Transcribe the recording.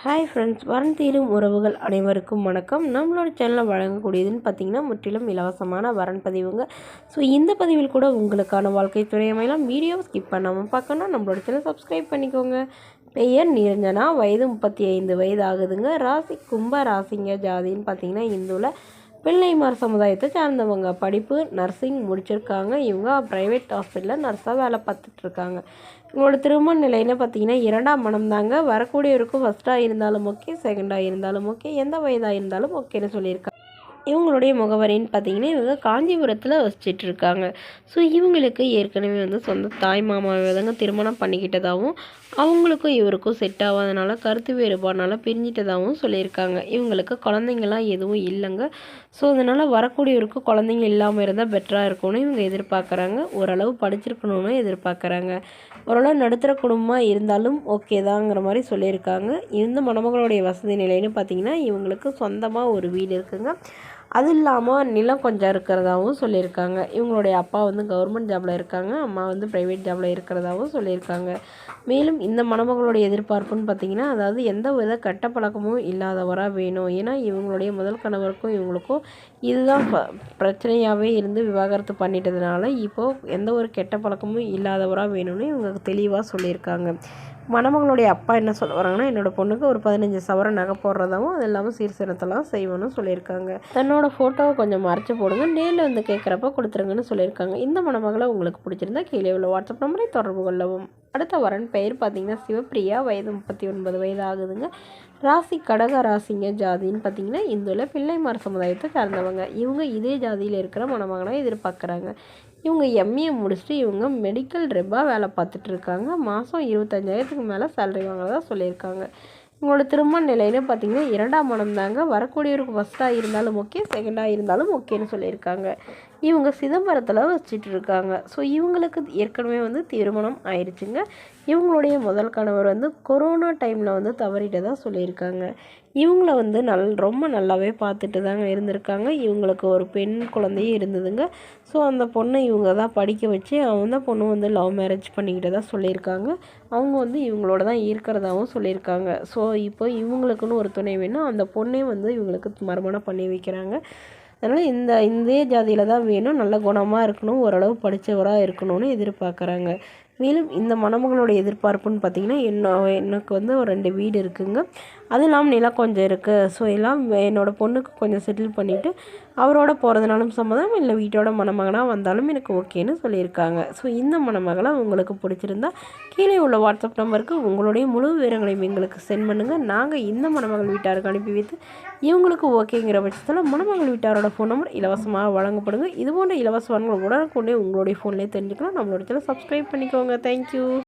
Hi friends, வரன் தேடும் உறவுகள் அனைவருக்கும் வணக்கம். நம்மளோட சேனலில் வழங்கக்கூடியதுன்னு பார்த்திங்கன்னா முற்றிலும் இலவசமான வரன் பதிவுங்க. ஸோ இந்த பதிவில் கூட உங்களுக்கான வாழ்க்கை துணை அமையலாம். வீடியோவை ஸ்கிப் பண்ணாமல் பார்க்கணும். நம்மளோட சேனல் சப்ஸ்கிரைப் பண்ணிக்கோங்க. பெயர் நிரஞ்சனா, வயது 35 வயது ஆகுதுங்க. ராசி கும்ப ராசிங்க. ஜாதின்னு பார்த்திங்கன்னா இந்துவில் பிள்ளைமார் சமுதாயத்தை சார்ந்தவங்க. படிப்பு நர்சிங் முடிச்சிருக்காங்க. இவங்க ப்ரைவேட் ஹாஸ்பிட்டலில் நர்ஸாக வேலை பார்த்துட்ருக்காங்க. இவங்களோட திருமண நிலைன்னு பார்த்தீங்கன்னா 2ஆம் மனம் தாங்க. வரக்கூடியவருக்கும் ஃபஸ்ட்டாக இருந்தாலும் ஓகே, செகண்டாக இருந்தாலும் ஓகே, எந்த வயதாக இருந்தாலும் ஓகேன்னு சொல்லியிருக்காங்க. இவங்களுடைய முகவரின்னு பார்த்தீங்கன்னா இவங்க காஞ்சிபுரத்தில் வசிச்சிட்ருக்காங்க. ஸோ இவங்களுக்கு ஏற்கனவே சொந்த தாய் மாமாவை தாங்க திருமணம் பண்ணிக்கிட்டதாகவும் அவங்களுக்கும் இவருக்கும் செட் ஆகாதனால கருத்து வேறுபாடுனால பிரிஞ்சிட்டதாகவும் சொல்லியிருக்காங்க. இவங்களுக்கு குழந்தைங்கள்லாம் எதுவும் இல்லைங்க. ஸோ அதனால் வரக்கூடியவருக்கு குழந்தைங்க இல்லாமல் இருந்தால் பெட்டராக இருக்கும்னு இவங்க எதிர்பார்க்குறாங்க. ஓரளவு படிச்சிருக்கணும்னு எதிர்பார்க்குறாங்க. ஓரளவு நடுத்தர குடும்பமாக இருந்தாலும் ஓகே தாங்கிற மாதிரி சொல்லியிருக்காங்க. இந்த மணமகளுடைய வசதி நிலைன்னு பார்த்திங்கன்னா இவங்களுக்கு சொந்தமாக ஒரு வீடு இருக்குங்க. அது இல்லாமல் நிலம் கொஞ்சம் இருக்கிறதாகவும் சொல்லியிருக்காங்க. இவங்களுடைய அப்பா கவர்மெண்ட் ஜாபில் இருக்காங்க, அம்மா ப்ரைவேட் ஜாபில் இருக்கிறதாகவும் சொல்லியிருக்காங்க. மேலும் இந்த மணமகளுடைய எதிர்பார்ப்புன்னு பார்த்திங்கன்னா அதாவது எந்த வித கெட்ட பழக்கமும் இல்லாதவராக வேணும். ஏன்னா இவங்களுடைய முதல் கணவருக்கும் இவங்களுக்கும் இதுதான் பிரச்சனையாகவே இருந்து விவாகரத்து பண்ணிட்டதுனால இப்போது எந்த ஒரு கெட்ட பழக்கமும் இல்லாதவராக வேணும்னு இவங்க தெளிவாக சொல்லியிருக்காங்க. மணமகளுடைய அப்பா என்ன சொல்ல வராங்கன்னா, என்னோடய பொண்ணுக்கு ஒரு 15 சவரன் நகை போடுறதாகவும் அது இல்லாமல் சீர்திருத்தலாம் செய்வோன்னு சொல்லியிருக்காங்க. தன்னோட ஃபோட்டோவை கொஞ்சம் மறைச்சி போடுங்க, நேரில் கேட்குறப்ப கொடுத்துருங்கன்னு சொல்லியிருக்காங்க. இந்த மணமகளை உங்களுக்கு பிடிச்சிருந்தா கீழே உள்ள வாட்ஸ்அப் நம்பரை தொடர்பு கொள்ளவும். அடுத்த வரன் பெயர் பார்த்திங்கன்னா சிவப்பிரியா, வயது 39 வயது ஆகுதுங்க. ராசி கடக ராசிங்க. ஜாதின்னு பார்த்திங்கன்னா இந்துவில் பிள்ளைமார் சமுதாயத்தை சார்ந்தவங்க. இவங்க இதே ஜாதியில் இருக்கிற மணமகனாக எதிர்பார்க்குறாங்க. இவங்க எம்ஏ முடிச்சுட்டு இவங்க மெடிக்கல் ரெப்பாக வேலை பார்த்துட்ருக்காங்க. மாதம் 25,000க்கு மேலே சேலரி வாங்குறதா சொல்லியிருக்காங்க. இவங்களோட திருமண நிலைன்னு பார்த்திங்கன்னா 2ஆம் மனம் தாங்க. வரக்கூடியவருக்கு ஃபஸ்ட்டாக இருந்தாலும் ஓகே, செகண்டாக இருந்தாலும் ஓகேன்னு சொல்லியிருக்காங்க. இவங்க சிதம்பரத்தில் வச்சுட்டு இருக்காங்க. ஸோ இவங்களுக்கு ஏற்கனவே திருமணம் ஆயிடுச்சுங்க. இவங்களுடைய முதல் கணவர் கொரோனா டைமில் தவறிட்டதாக சொல்லியிருக்காங்க. இவங்கள ரொம்ப நல்லாவே பார்த்துட்டு தாங்க இருந்திருக்காங்க. இவங்களுக்கு ஒரு பெண் குழந்தையே இருந்ததுங்க. ஸோ அந்த பொண்ணை இவங்க தான் படிக்க வச்சு அந்த பொண்ணு லவ் மேரேஜ் பண்ணிக்கிட்டதாக சொல்லியிருக்காங்க. அவங்க இவங்களோட தான் இருக்கிறதாகவும் சொல்லியிருக்காங்க. ஸோ இப்போ இவங்களுக்குன்னு ஒரு துணை வேணும். அந்த பொண்ணே இவங்களுக்கு மறுமணம் பண்ணி வைக்கிறாங்க. அதனால் இந்தே ஜாதியில் தான் வேணும். நல்ல குணமாக இருக்கணும், ஓரளவு படித்தவராக இருக்கணும்னு எதிர்பார்க்குறாங்க. மேலும் இந்த மணமகளோட எதிர்பார்ப்புன்னு பார்த்திங்கன்னா எனக்கு ஒரு 2 வீடு இருக்குதுங்க. அது இல்லாமல் நிலம் கொஞ்சம் இருக்குது. ஸோ எல்லாம் என்னோடய பொண்ணுக்கு கொஞ்சம் செட்டில் பண்ணிவிட்டு அவரோட போகிறதுனாலும் சம்மதம், இல்லை வீட்டோட மணமகனாக வந்தாலும் எனக்கு ஓகேன்னு சொல்லியிருக்காங்க. ஸோ இந்த மணமகளை உங்களுக்கு பிடிச்சிருந்தா கீழே உள்ள வாட்ஸ்அப் நம்பருக்கு உங்களுடைய முழு விவரங்களையும் எங்களுக்கு சென்ட் பண்ணுங்கள். நாங்கள் இந்த மணமகள் வீட்டாருக்கு அனுப்பி வைத்து இவங்களுக்கு ஓகேங்கிற பட்சத்தில் மணமகள் வீட்டாரோட ஃபோன் நம்பர் இலவசமாக வழங்கப்படுங்க. இது போன்ற இலவச வரங்கள் உடனுக்குடனே உங்களுடைய ஃபோன்லேயே தெரிஞ்சுக்கலாம். நம்மளோட சேனல் சப்ஸ்கிரைப் பண்ணிக்கோங்க. தேங்க்யூ.